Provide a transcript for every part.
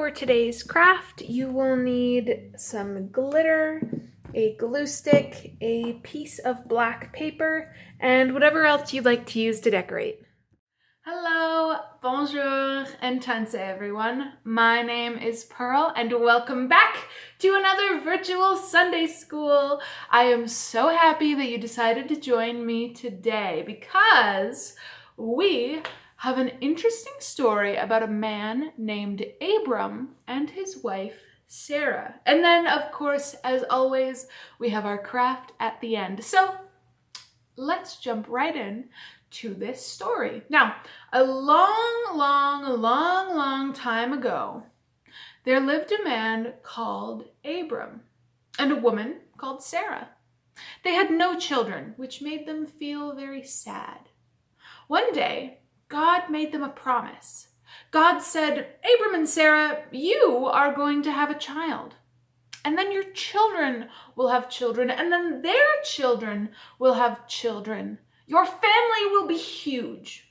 for today's craft, you will need some glitter, a glue stick, a piece of black paper, and whatever else you'd like to use to decorate. Hello, bonjour, and tanse everyone. My name is Pearl and welcome back to another virtual Sunday school. I am so happy that you decided to join me today because we have an interesting story about a man named Abram and his wife Sarah. And then, of course, as always, we have our craft at the end. So let's jump right in to this story. Now, a long time ago, there lived a man called Abram and a woman called Sarah. They had no children, which made them feel very sad. One day, God made them a promise. God said, Abram and Sarah, you are going to have a child. And then your children will have children, and then their children will have children. Your family will be huge.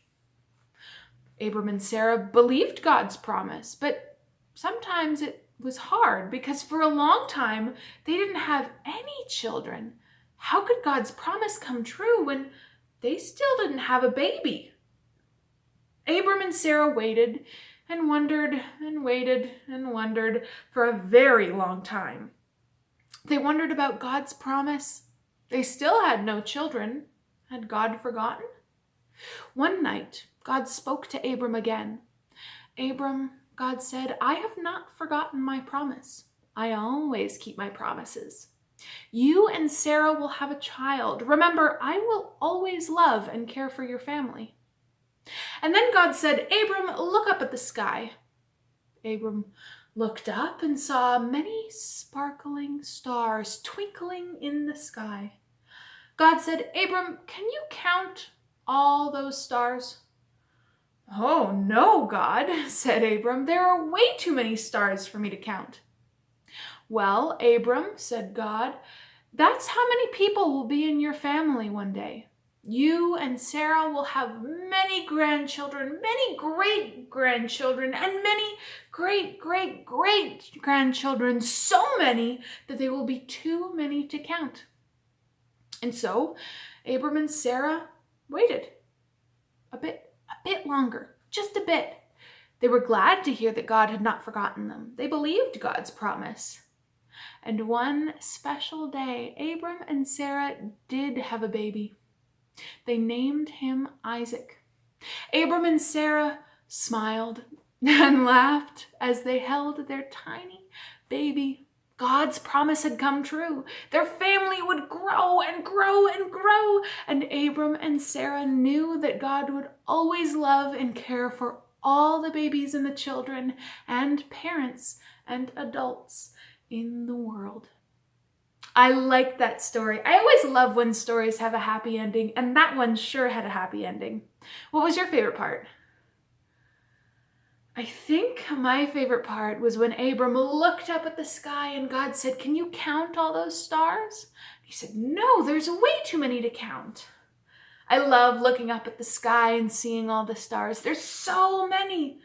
Abram and Sarah believed God's promise, but sometimes it was hard because for a long time they didn't have any children. How could God's promise come true when they still didn't have a baby? Abram and Sarah waited and wondered and waited and wondered for a very long time. They wondered about God's promise. They still had no children. Had God forgotten? One night, God spoke to Abram again. Abram, God said, I have not forgotten my promise. I always keep my promises. You and Sarah will have a child. Remember, I will always love and care for your family. And then God said, Abram, look up at the sky. Abram looked up and saw many sparkling stars twinkling in the sky. God said, Abram, can you count all those stars? Oh, no, God, said Abram. There are way too many stars for me to count. Well, Abram, said God, that's how many people will be in your family one day. You and Sarah will have many grandchildren, many great-grandchildren, and many great-great-great-grandchildren, so many that they will be too many to count. And so Abram and Sarah waited a bit longer, just a bit. They were glad to hear that God had not forgotten them. They believed God's promise. And one special day, Abram and Sarah did have a baby. They named him Isaac. Abram and Sarah smiled and laughed as they held their tiny baby. God's promise had come true. Their family would grow and grow and grow. And Abram and Sarah knew that God would always love and care for all the babies and the children and parents and adults in the world. I like that story. I always love when stories have a happy ending, and that one sure had a happy ending. What was your favorite part? I think my favorite part was when Abram looked up at the sky and God said, can you count all those stars? He said, no, there's way too many to count. I love looking up at the sky and seeing all the stars. There's so many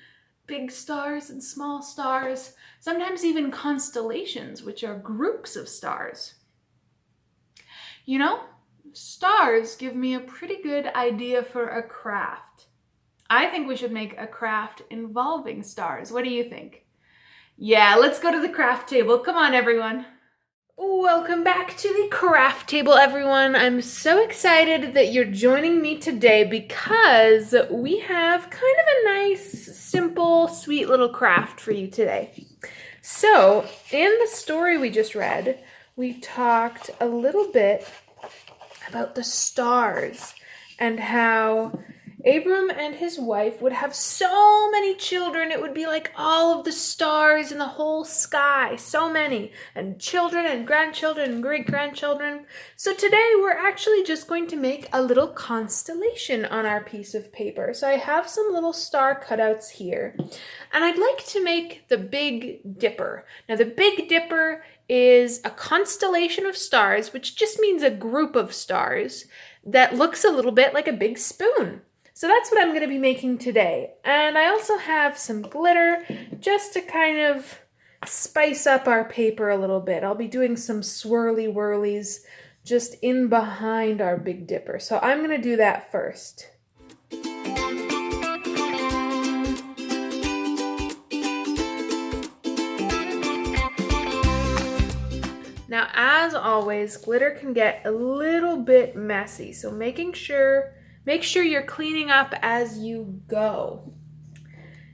big stars and small stars, sometimes even constellations, which are groups of stars. You know, stars give me a pretty good idea for a craft. I think we should make a craft involving stars. What do you think? Yeah, let's go to the craft table. Come on, everyone. Welcome back to the craft table, everyone. I'm so excited that you're joining me today because we have kind of a nice, simple, sweet little craft for you today. So, in the story we just read, we talked a little bit about the stars and how Abram and his wife would have so many children. It would be like all of the stars in the whole sky, so many, and children and grandchildren and great-grandchildren. So today we're actually just going to make a little constellation on our piece of paper. So I have some little star cutouts here, and I'd like to make the Big Dipper. Now the Big Dipper is a constellation of stars, which just means a group of stars that looks a little bit like a big spoon. So that's what I'm going to be making today. And I also have some glitter just to kind of spice up our paper a little bit. I'll be doing some swirly whirlies just in behind our Big Dipper. So I'm going to do that first. Now, as always, glitter can get a little bit messy, so make sure you're cleaning up as you go.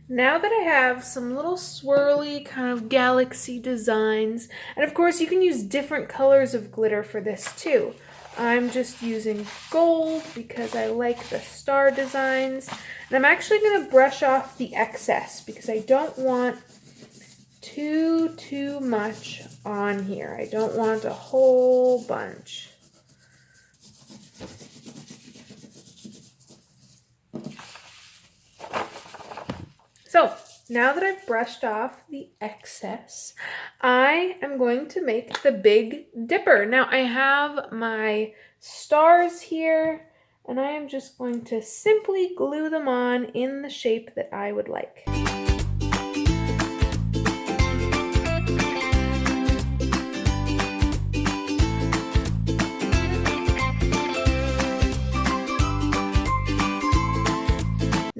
Now that I have some little swirly kind of galaxy designs, and of course you can use different colors of glitter for this too. I'm just using gold because I like the star designs, and I'm actually going to brush off the excess because I don't want too much on here. I don't want a whole bunch. So now that I've brushed off the excess, I am going to make the Big Dipper. Now I have my stars here, and I am just going to simply glue them on in the shape that I would like.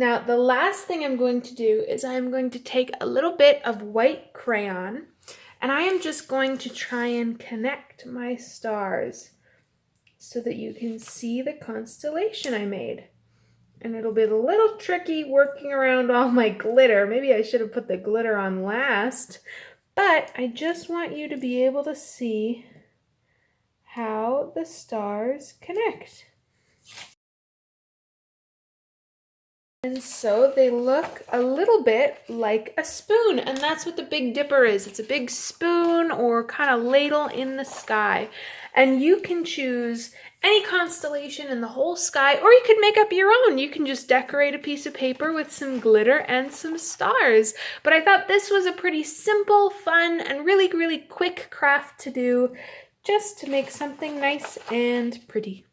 Now, the last thing I'm going to do is I'm going to take a little bit of white crayon, and I am just going to try and connect my stars so that you can see the constellation I made. And it'll be a little tricky working around all my glitter. Maybe I should have put the glitter on last, but I just want you to be able to see how the stars connect. And so they look a little bit like a spoon, and that's what the Big Dipper is. It's a big spoon or kind of ladle in the sky. And you can choose any constellation in the whole sky, or you could make up your own. You can just decorate a piece of paper with some glitter and some stars. But I thought this was a pretty simple, fun, and really quick craft to do just to make something nice and pretty.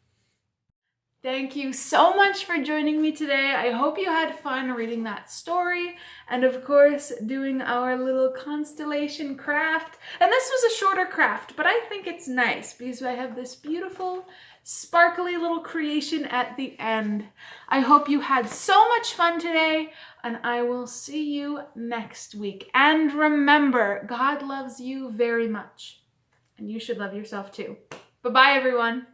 Thank you so much for joining me today. I hope you had fun reading that story and of course doing our little constellation craft. And this was a shorter craft, but I think it's nice because I have this beautiful sparkly little creation at the end. I hope you had so much fun today, and I will see you next week. And remember, God loves you very much, and you should love yourself too. Bye-bye, everyone.